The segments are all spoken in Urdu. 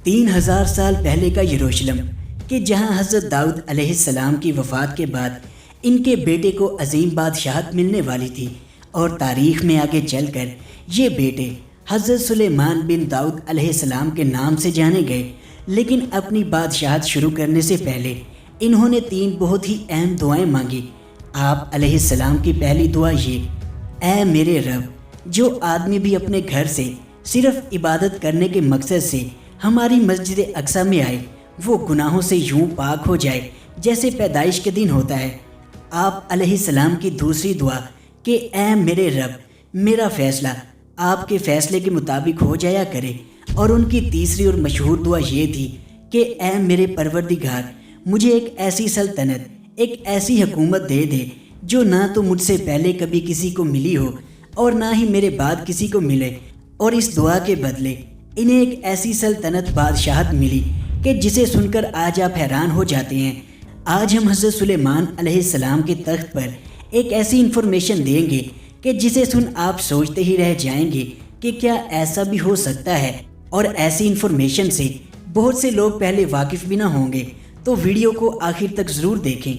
3000 سال پہلے کا یروشلم کہ جہاں حضرت داؤد علیہ السلام کی وفات کے بعد ان کے بیٹے کو عظیم بادشاہت ملنے والی تھی، اور تاریخ میں آگے چل کر یہ بیٹے حضرت سلیمان بن داؤد علیہ السلام کے نام سے جانے گئے۔ لیکن اپنی بادشاہت شروع کرنے سے پہلے انہوں نے 3 بہت ہی اہم دعائیں مانگی۔ آپ علیہ السلام کی پہلی دعا یہ: اے میرے رب، جو آدمی بھی اپنے گھر سے صرف عبادت کرنے کے مقصد سے ہماری مسجد اقصیٰ میں آئے، وہ گناہوں سے یوں پاک ہو جائے جیسے پیدائش کے دن ہوتا ہے۔ آپ علیہ السلام کی دوسری دعا کہ اے میرے رب، میرا فیصلہ آپ کے فیصلے کے مطابق ہو جایا کرے، اور ان کی تیسری اور مشہور دعا یہ تھی کہ اے میرے پروردگار، مجھے ایک ایسی سلطنت، ایک ایسی حکومت دے دے جو نہ تو مجھ سے پہلے کبھی کسی کو ملی ہو اور نہ ہی میرے بعد کسی کو ملے، اور اس دعا کے بدلے انہیں ایک ایسی سلطنت بادشاہت ملی کہ جسے سن کر آج آپ حیران ہو جاتے ہیں۔ آج ہم حضرت سلیمان علیہ السلام کے تخت پر ایک ایسی انفارمیشن دیں گے کہ جسے سن آپ سوچتے ہی رہ جائیں گے کہ کیا ایسا بھی ہو سکتا ہے، اور ایسی انفارمیشن سے بہت سے لوگ پہلے واقف بھی نہ ہوں گے، تو ویڈیو کو آخر تک ضرور دیکھیں۔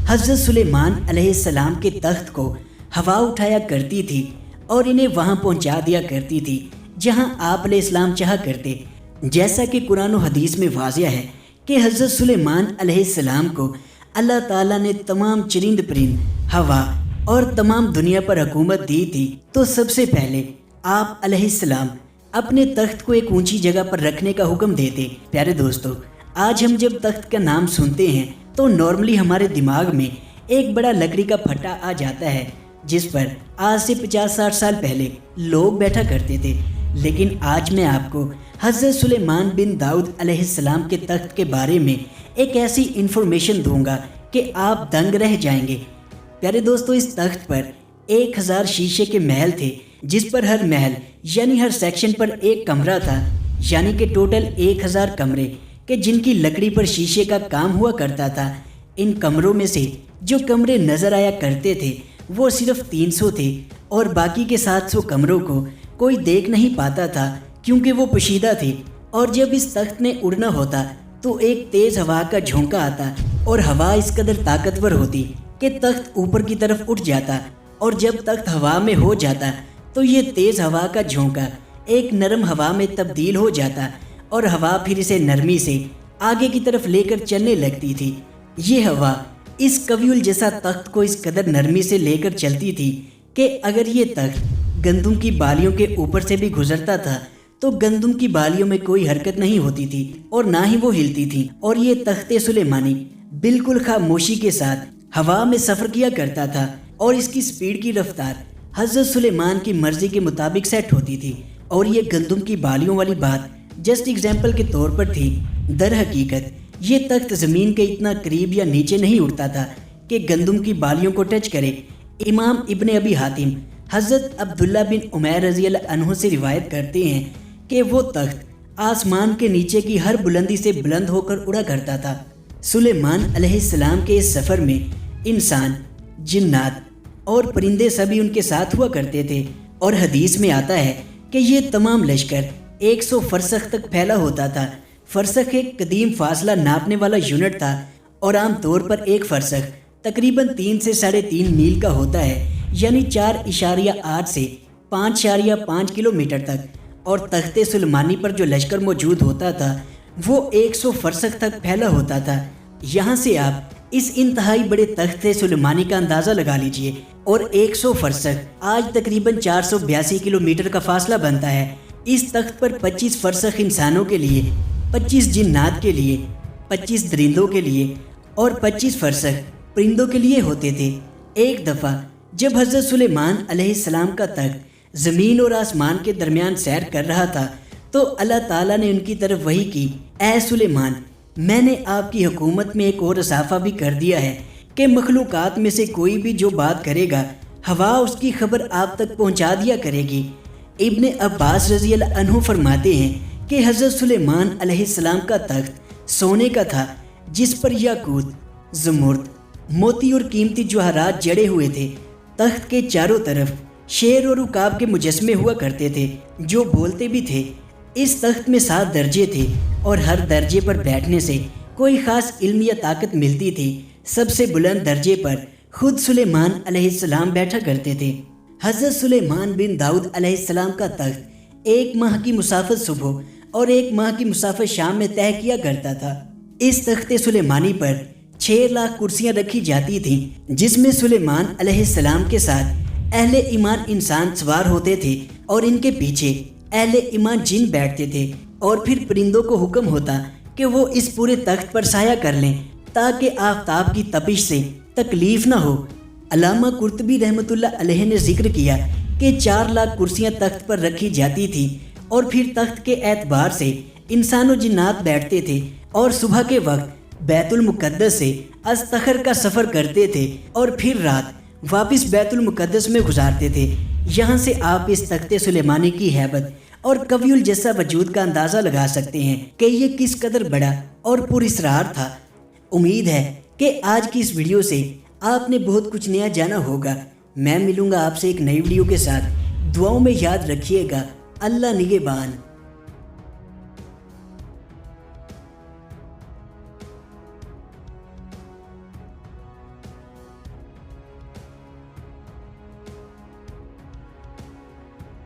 حضرت سلیمان علیہ السلام کے تخت کو ہوا اٹھایا کرتی تھی اور انہیں وہاں پہنچا دیا کرتی تھی جہاں آپ علیہ السلام چاہا کرتے، جیسا کہ قرآن و حدیث میں واضح ہے کہ حضرت سلیمان علیہ السلام کو اللہ تعالیٰ نے تمام چرند پرند، ہوا اور تمام دنیا پر حکومت دی تھی۔ تو سب سے پہلے آپ علیہ السلام اپنے تخت کو ایک اونچی جگہ پر رکھنے کا حکم دیتے۔ پیارے دوستو، آج ہم جب تخت کا نام سنتے ہیں تو نارملی ہمارے دماغ میں ایک بڑا لکڑی کا پھٹا آ جاتا ہے جس پر آج سے 50-60 سال پہلے لوگ بیٹھا کرتے تھے۔ لیکن آج میں آپ کو حضرت سلیمان بن داؤد علیہ السلام کے تخت کے بارے میں ایک ایسی انفارمیشن دوں گا کہ آپ دنگ رہ جائیں گے۔ پیارے دوستو، اس تخت پر 1000 شیشے کے محل تھے، جس پر ہر محل یعنی ہر سیکشن پر ایک کمرہ تھا، یعنی کہ ٹوٹل 1000 کمرے کہ جن کی لکڑی پر شیشے کا کام ہوا کرتا تھا۔ ان کمروں میں سے جو کمرے نظر آیا کرتے تھے وہ صرف 300 تھے، اور باقی کے 700 کمروں کو کوئی دیکھ نہیں پاتا تھا کیونکہ وہ پوشیدہ تھے۔ اور جب اس تخت نے اڑنا ہوتا تو ایک تیز ہوا کا جھونکا آتا، اور ہوا اس قدر طاقتور ہوتی کہ تخت اوپر کی طرف اٹھ جاتا، اور جب تخت ہوا میں ہو جاتا تو یہ تیز ہوا کا جھونکا ایک نرم ہوا میں تبدیل ہو جاتا، اور ہوا پھر اسے نرمی سے آگے کی طرف لے کر چلنے لگتی تھی۔ یہ ہوا اس کویل جیسا تخت کو اس قدر نرمی سے لے کر چلتی تھی کہ اگر یہ تخت گندم کی بالیوں کے اوپر سے بھی گزرتا تھا تو گندم کی بالیوں میں کوئی حرکت نہیں ہوتی تھی اور نہ ہی وہ ہلتی تھی، اور یہ تخت سلیمانی بالکل خاموشی کے ساتھ ہوا میں سفر کیا کرتا تھا، اور اس کی سپیڈ کی رفتار حضرت سلیمان کی مرضی کے مطابق سیٹ ہوتی تھی۔ اور یہ گندم کی بالیوں والی بات جسٹ ایگزامپل کے طور پر تھی۔ در حقیقت یہ تخت زمین کے اتنا قریب یا نیچے نہیں اڑتا تھا کہ گندم کی بالیوں کو ٹچ کرے۔ امام ابن ابی حاتم حضرت عبداللہ بن عمیر رضی اللہ عنہ سے روایت کرتے ہیں کہ وہ تخت آسمان کے نیچے کی ہر بلندی سے بلند ہو کر اڑا کرتا تھا۔ سلیمان علیہ السلام کے اس سفر میں انسان، جنات اور پرندے سبھی ان کے ساتھ ہوا کرتے تھے، اور حدیث میں آتا ہے کہ یہ تمام لشکر 100 فرسخ تک پھیلا ہوتا تھا۔ فرسخ ایک قدیم فاصلہ ناپنے والا یونٹ تھا، اور عام طور پر ایک فرسخ تقریباً 3 سے 3.5 میل کا ہوتا ہے، یعنی 4.8 سے 5.5 کلومیٹر تک۔ اور تخت سلیمانی پر جو لشکر موجود ہوتا تھا وہ 100 فرسخ تک پھیلا ہوتا تھا۔ یہاں سے آپ اس انتہائی بڑے تخت سلیمانی کا اندازہ لگا لیجئے، اور 100 فرسخ آج تقریباً 482 کلومیٹر کا فاصلہ بنتا ہے۔ اس تخت پر 25 فرسخ انسانوں کے لیے، 25 جنات کے لیے، 25 درندوں کے لیے اور 25 فرسخ پرندوں کے لیے ہوتے تھے۔ ایک دفعہ جب حضرت سلیمان علیہ السلام کا تخت زمین اور آسمان کے درمیان سیر کر رہا تھا تو اللہ تعالیٰ نے ان کی طرف وحی کی: اے سلیمان، میں نے آپ کی حکومت میں ایک اور اضافہ بھی کر دیا ہے کہ مخلوقات میں سے کوئی بھی جو بات کرے گا، ہوا اس کی خبر آپ تک پہنچا دیا کرے گی۔ ابن عباس رضی اللہ عنہ فرماتے ہیں کہ حضرت سلیمان علیہ السلام کا تخت سونے کا تھا، جس پر یاقوت، زمرد، موتی اور قیمتی جواہرات جڑے ہوئے تھے۔ تخت کے چاروں طرف شیر اور عقاب کے مجسمے ہوا کرتے تھے جو بولتے بھی تھے: اس تخت میں 7 درجے تھے اور ہر درجے پر بیٹھنے سے کوئی خاص علم یا طاقت ملتی تھی۔ سب سے بلند درجے پر خود سلیمان علیہ السلام بیٹھا کرتے تھے۔ حضرت سلیمان بن داؤد علیہ السلام کا تخت 1 ماہ کی مسافت صبح اور 1 ماہ کی مسافت شام میں طے کیا کرتا تھا۔ اس تخت سلیمانی پر 6 لاکھ کرسیاں رکھی جاتی تھیں، جس میں سلیمان علیہ السلام کے ساتھ اہل ایمان انسان سوار ہوتے تھے اور ان کے پیچھے اہل ایمان جن بیٹھتے تھے، اور پھر پرندوں کو حکم ہوتا کہ وہ اس پورے تخت پر سایہ کر لیں تاکہ آفتاب کی تپش سے تکلیف نہ ہو۔ علامہ قرطبی رحمۃ اللہ علیہ نے ذکر کیا کہ 4 لاکھ کرسیاں تخت پر رکھی جاتی تھیں، اور پھر تخت کے اعتبار سے انسان و جنات بیٹھتے تھے اور صبح کے وقت بیت المقدس سے استخر کا سفر کرتے تھے اور پھر رات واپس بیت المقدس میں گزارتے تھے۔ یہاں سے آپ اس تخت سلیمانی کی ہیبت اور قوی الجثہ وجود کا اندازہ لگا سکتے ہیں کہ یہ کس قدر بڑا اور پراسرار تھا۔ امید ہے کہ آج کی اس ویڈیو سے آپ نے بہت کچھ نیا جانا ہوگا۔ میں ملوں گا آپ سے ایک نئی ویڈیو کے ساتھ۔ دعاؤں میں یاد رکھیے گا۔ اللہ نگہبان۔